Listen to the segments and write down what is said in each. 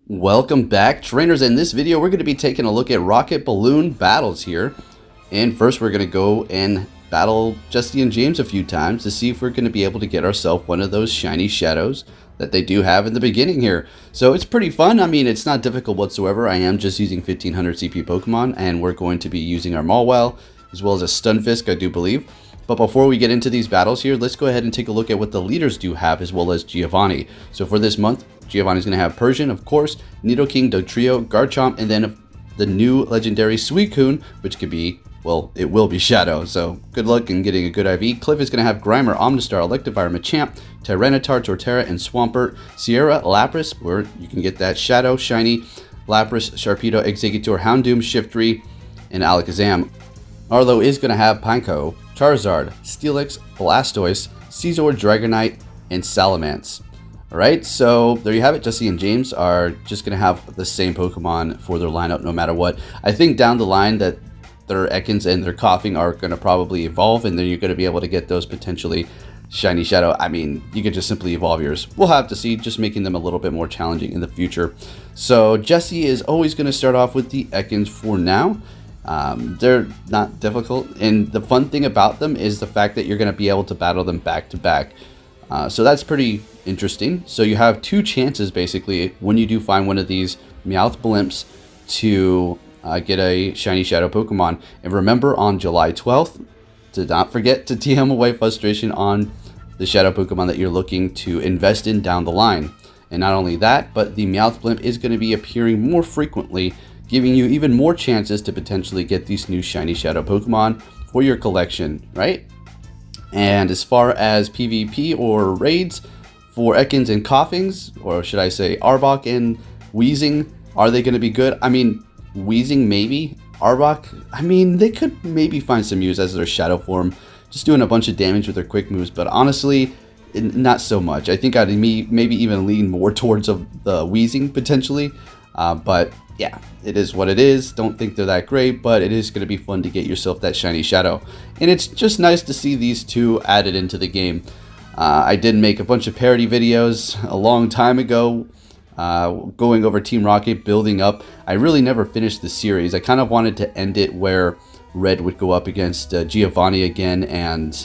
Welcome back, trainers. In this video, we're going to be taking a look at rocket balloon battles here. And first, we're going to go and battle Jessie and James a few times to see if we're going to be able to get ourselves one of those shiny shadows that they do have in the beginning here. So it's pretty fun. I mean, it's not difficult whatsoever. I am just using 1500 CP Pokemon, and we're going to be using our Mawile as well as a Stunfisk, I do believe. But before we get into these battles here, let's go ahead and take a look at what the leaders do have, as well as Giovanni. So for this month, Giovanni's going to have Persian, of course, Nidoking, Dugtrio, Garchomp, and then the new legendary Suicune, which could be, well, it will be Shadow. So good luck in getting a good IV. Cliff is going to have Grimer, Omnistar, Electivire, Machamp, Tyranitar, Torterra, and Swampert. Sierra, Lapras, where you can get that Shadow, Shiny, Lapras, Sharpedo, Exeggutor, Houndoom, Shiftry, and Alakazam. Arlo is going to have Panko, Charizard, Steelix, Blastoise, Scizor, Dragonite, and Salamence. Alright, so there you have it. Jessie and James are just going to have the same Pokemon for their lineup no matter what. I think down the line that their Ekans and their Koffing are going to probably evolve, and then you're going to be able to get those potentially shiny Shadow. I mean, you could just simply evolve yours. We'll have to see, just making them a little bit more challenging in the future. So Jessie is always going to start off with the Ekans for now. They're not difficult, and the fun thing about them is the fact that you're going to be able to battle them back to back. So that's pretty interesting. So you have two chances basically when you do find one of these Meowth blimps to get a shiny Shadow Pokemon. And remember, on July 12th, do not forget to TM away frustration on the Shadow Pokemon that you're looking to invest in down the line. And not only that, but the Meowth blimp is going to be appearing more frequently, giving you even more chances to potentially get these new shiny Shadow Pokemon for your collection, right? And as far as PvP or raids for Ekans and Koffings, or should I say Arbok and Weezing, are they going to be good? I mean, Weezing maybe. Arbok, I mean, they could maybe find some use as their Shadow form, just doing a bunch of damage with their quick moves, but honestly, not so much. I think I'd maybe even lean more towards the Weezing potentially, but yeah, it is what it is. Don't think they're that great, but it is going to be fun to get yourself that shiny Shadow. And it's just nice to see these two added into the game. I did make a bunch of parody videos a long time ago, going over Team Rocket, building up. I really never finished the series. I kind of wanted to end it where Red would go up against Giovanni again and,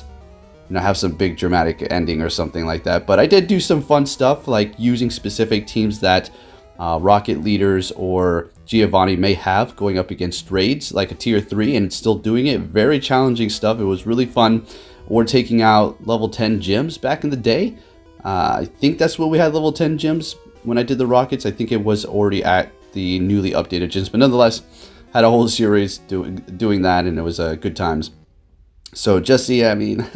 you know, have some big dramatic ending or something like that. But I did do some fun stuff, like using specific teams that Rocket leaders or Giovanni may have going up against raids, like a tier 3, and still doing it. Very challenging stuff. It was really fun. Or taking out level 10 gyms back in the day. I think that's what we had, level 10 gyms when I did the Rockets. I think it was already at the newly updated gyms, but nonetheless, had a whole series doing that, and it was good times. So Jessie, I mean,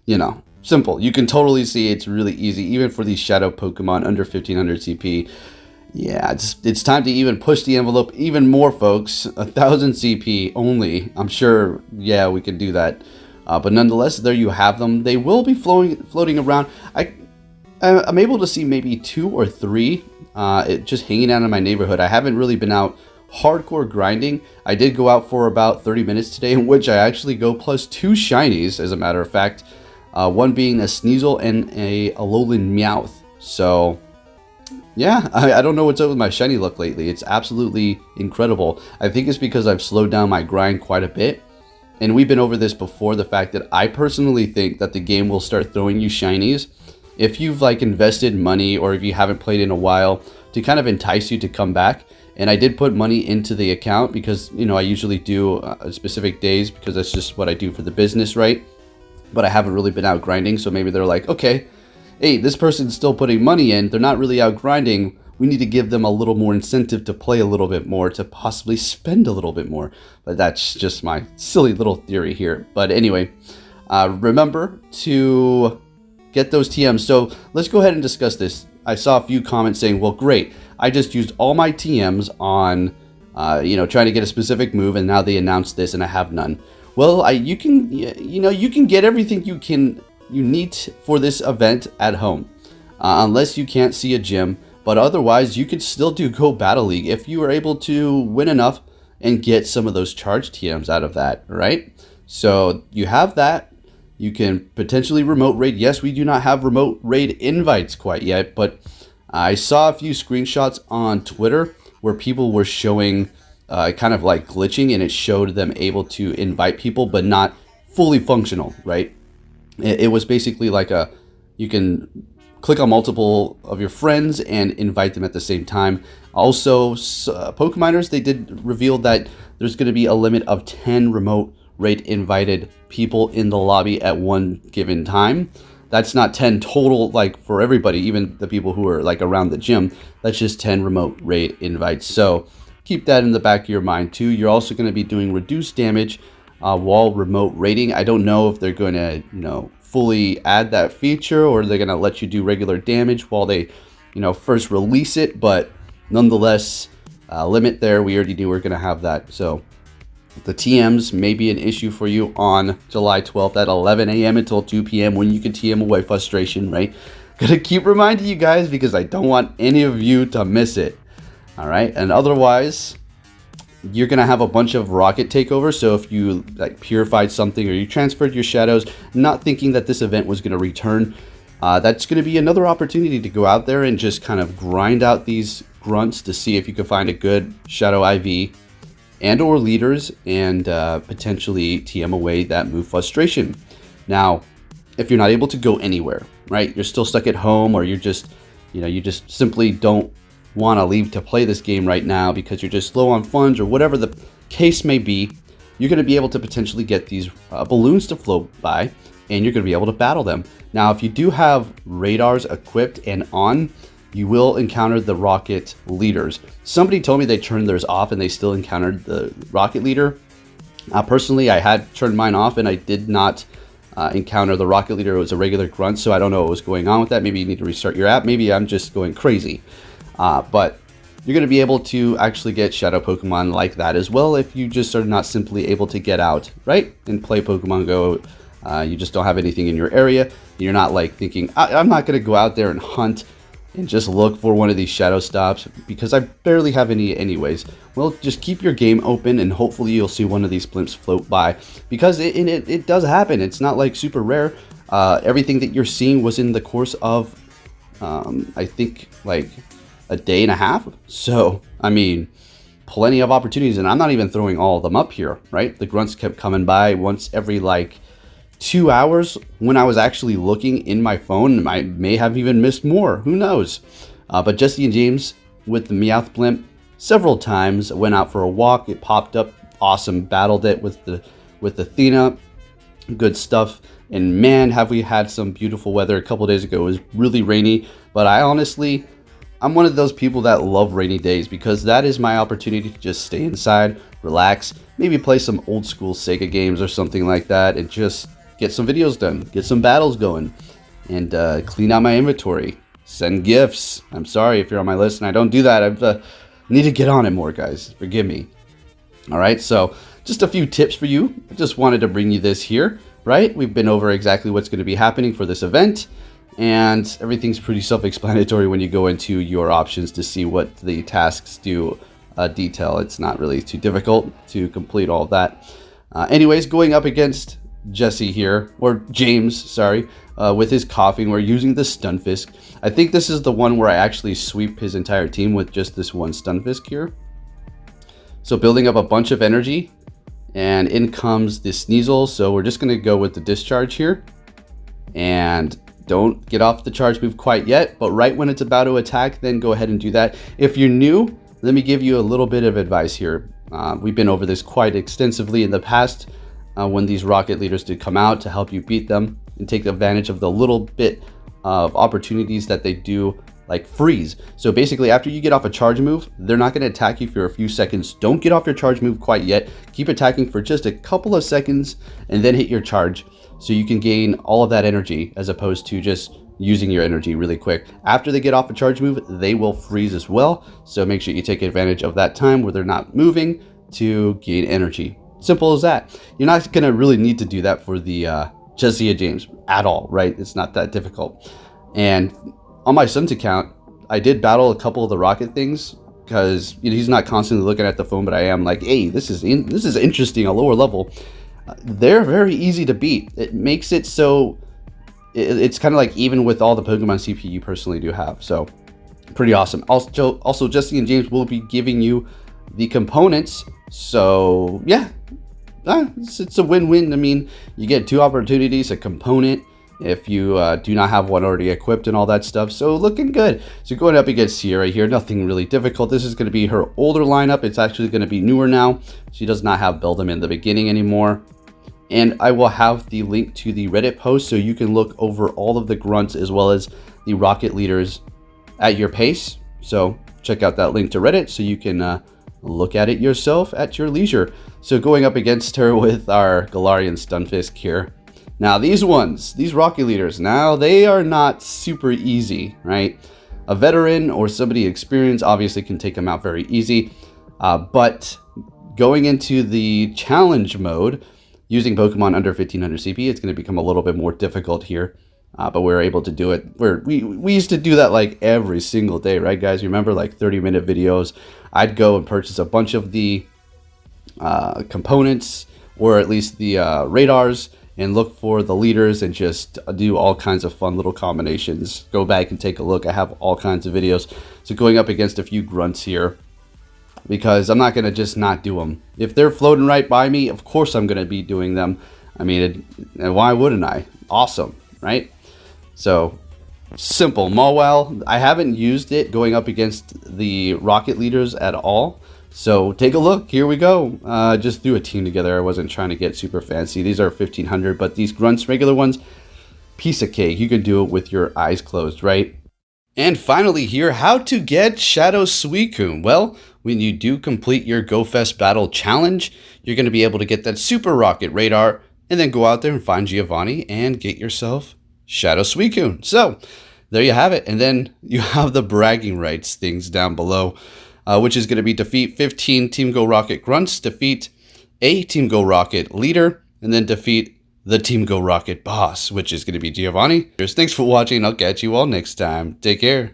you know, simple. You can totally see it's really easy, even for these Shadow Pokemon under 1500 CP. Yeah, it's time to even push the envelope even more, folks. 1000 CP only. I'm sure, yeah, we can do that. But nonetheless, there you have them. They will be floating around. I'm able to see maybe 2 or 3 just hanging out in my neighborhood. I haven't really been out hardcore grinding. I did go out for about 30 minutes today, in which I actually go plus 2 shinies, as a matter of fact. One being a Sneasel and a Alolan Meowth. So yeah, I don't know what's up with my shiny luck lately. It's absolutely incredible. I think it's because I've slowed down my grind quite a bit. And we've been over this before, the fact that I personally think that the game will start throwing you shinies if you've like invested money, or if you haven't played in a while, to kind of entice you to come back. And I did put money into the account because, you know, I usually do specific days because that's just what I do for the business, right? But I haven't really been out grinding, so maybe they're like, okay, hey, this person's still putting money in, they're not really out grinding, we need to give them a little more incentive to play a little bit more, to possibly spend a little bit more. But that's just my silly little theory here. But anyway, remember to get those TMs. So let's go ahead and discuss this. I saw a few comments saying, well, great, I just used all my TMs on, you know, trying to get a specific move, and now they announced this and I have none. Well, you can get everything you need for this event at home, unless you can't see a gym. But otherwise, you could still do Go Battle League if you were able to win enough and get some of those charge TMs out of that, right? So you have that. You can potentially remote raid. Yes, we do not have remote raid invites quite yet, but I saw a few screenshots on Twitter where people were showing kind of like glitching, and it showed them able to invite people but not fully functional, right? It was basically like you can click on multiple of your friends and invite them at the same time. Also, Pokemoners, they did reveal that there's going to be a limit of 10 remote rate invited people in the lobby at one given time. That's not 10 total, like for everybody, even the people who are like around the gym. That's just 10 remote raid invites. So keep that in the back of your mind too. You're also going to be doing reduced damage while remote raiding. I don't know if they're going to, fully add that feature, or they're going to let you do regular damage while they, first release it. But nonetheless, limit there. We already knew we were going to have that. So the TMs may be an issue for you on July 12th at 11 a.m. until 2 p.m. when you can TM away frustration, right? Gonna keep reminding you guys because I don't want any of you to miss it. All right, and otherwise, you're gonna have a bunch of rocket takeovers. So if you like purified something or you transferred your shadows, not thinking that this event was gonna return, that's gonna be another opportunity to go out there and just kind of grind out these grunts to see if you can find a good shadow IV and or leaders, and potentially TM away that move frustration. Now, if you're not able to go anywhere, right? You're still stuck at home, or you're just, you just simply don't want to leave to play this game right now because you're just low on funds or whatever the case may be, you're going to be able to potentially get these balloons to float by, and you're going to be able to battle them. Now, if you do have radars equipped and on, you will encounter the rocket leaders. Somebody told me they turned theirs off and they still encountered the rocket leader. Personally, I had turned mine off and I did not encounter the rocket leader. It was a regular grunt, so I don't know what was going on with that. Maybe you need to restart your app. Maybe I'm just going crazy. But you're going to be able to actually get shadow Pokemon like that as well if you just are not simply able to get out, right, and play Pokemon Go. You just don't have anything in your area. You're not like thinking, I'm not going to go out there and hunt and just look for one of these shadow stops because I barely have any anyways. Well, just keep your game open and hopefully you'll see one of these blimps float by, because it does happen. It's not like super rare. Everything that you're seeing was in the course of I think like a day and a half. So I mean, plenty of opportunities, and I'm not even throwing all of them up here, right? The grunts kept coming by once every like 2 hours. When I was actually looking in my phone, I may have even missed more. Who knows? But Jessie and James with the Meowth blimp several times. Went out for a walk. It popped up. Awesome. Battled it with Athena. Good stuff. And man, have we had some beautiful weather. A couple days ago it was really rainy. But I'm one of those people that love rainy days because that is my opportunity to just stay inside, relax, maybe play some old school Sega games or something like that, and just get some videos done, get some battles going, and clean out my inventory, send gifts. I'm sorry if you're on my list and I don't do that. I need to get on it more, guys. Forgive me. All right, so just a few tips for you. I just wanted to bring you this here, right? We've been over exactly what's going to be happening for this event, and everything's pretty self-explanatory when you go into your options to see what the tasks do detail. It's not really too difficult to complete all of that. Anyways, going up against Jessie here, or James, sorry, with his Koffing, we're using the Stunfisk. I think this is the one where I actually sweep his entire team with just this one Stunfisk here. So building up a bunch of energy, and in comes the Sneasel. So we're just going to go with the Discharge here, and don't get off the charge move quite yet, but right when it's about to attack, then go ahead and do that. If you're new, let me give you a little bit of advice here. We've been over this quite extensively in the past when these rocket leaders did come out to help you beat them and take advantage of the little bit of opportunities that they do, like freeze. So basically, after you get off a charge move, they're not going to attack you for a few seconds. Don't get off your charge move quite yet. Keep attacking for just a couple of seconds and then hit your charge, so you can gain all of that energy as opposed to just using your energy really quick. After they get off a charge move, they will freeze as well. So make sure you take advantage of that time where they're not moving to gain energy. Simple as that. You're not going to really need to do that for the Jessie and James at all, right? It's not that difficult. And on my son's account, I did battle a couple of the rocket things because he's not constantly looking at the phone, but I am like, hey, this is interesting, a lower level. They're very easy to beat. It makes it so it's kind of like even with all the Pokemon CP you personally do have. So Pretty awesome. Also, Jessie and James will be giving you the components. So yeah, it's a win-win. I mean, you get 2 opportunities, a component if you do not have one already equipped and all that stuff. So looking good. So going up against Sierra here, nothing really difficult. This is going to be her older lineup. It's actually going to be newer now. She does not have Beldum in the beginning anymore. And I will have the link to the Reddit post so you can look over all of the grunts as well as the rocket leaders at your pace. So check out that link to Reddit so you can look at it yourself at your leisure. So going up against her with our Galarian Stunfisk here. Now these rocket leaders, now they are not super easy, right? A veteran or somebody experienced obviously can take them out very easy. But going into the challenge mode, using Pokemon under 1500 CP, it's going to become a little bit more difficult here. But we're able to do it. We used to do that like every single day, right, guys? You remember, like 30-minute videos? I'd go and purchase a bunch of the components, or at least the radars, and look for the leaders and just do all kinds of fun little combinations. Go back and take a look. I have all kinds of videos. So going up against a few grunts here, because I'm not going to just not do them. If they're floating right by me, of course I'm going to be doing them. I mean, and why wouldn't I? Awesome, right? So, simple. Mawile, I haven't used it going up against the rocket leaders at all. So, take a look. Here we go. Just threw a team together. I wasn't trying to get super fancy. These are 1500, but these grunts, regular ones, piece of cake. You can do it with your eyes closed, right? And finally here, how to get Shadow Suicune. Well, when you do complete your GoFest Battle Challenge, you're going to be able to get that Super Rocket Radar, and then go out there and find Giovanni and get yourself Shadow Suicune. So, there you have it. And then you have the bragging rights things down below, which is going to be defeat 15 Team Go Rocket Grunts, defeat a Team Go Rocket leader, and then defeat the Team Go Rocket boss, which is going to be Giovanni. Thanks for watching. I'll catch you all next time. Take care.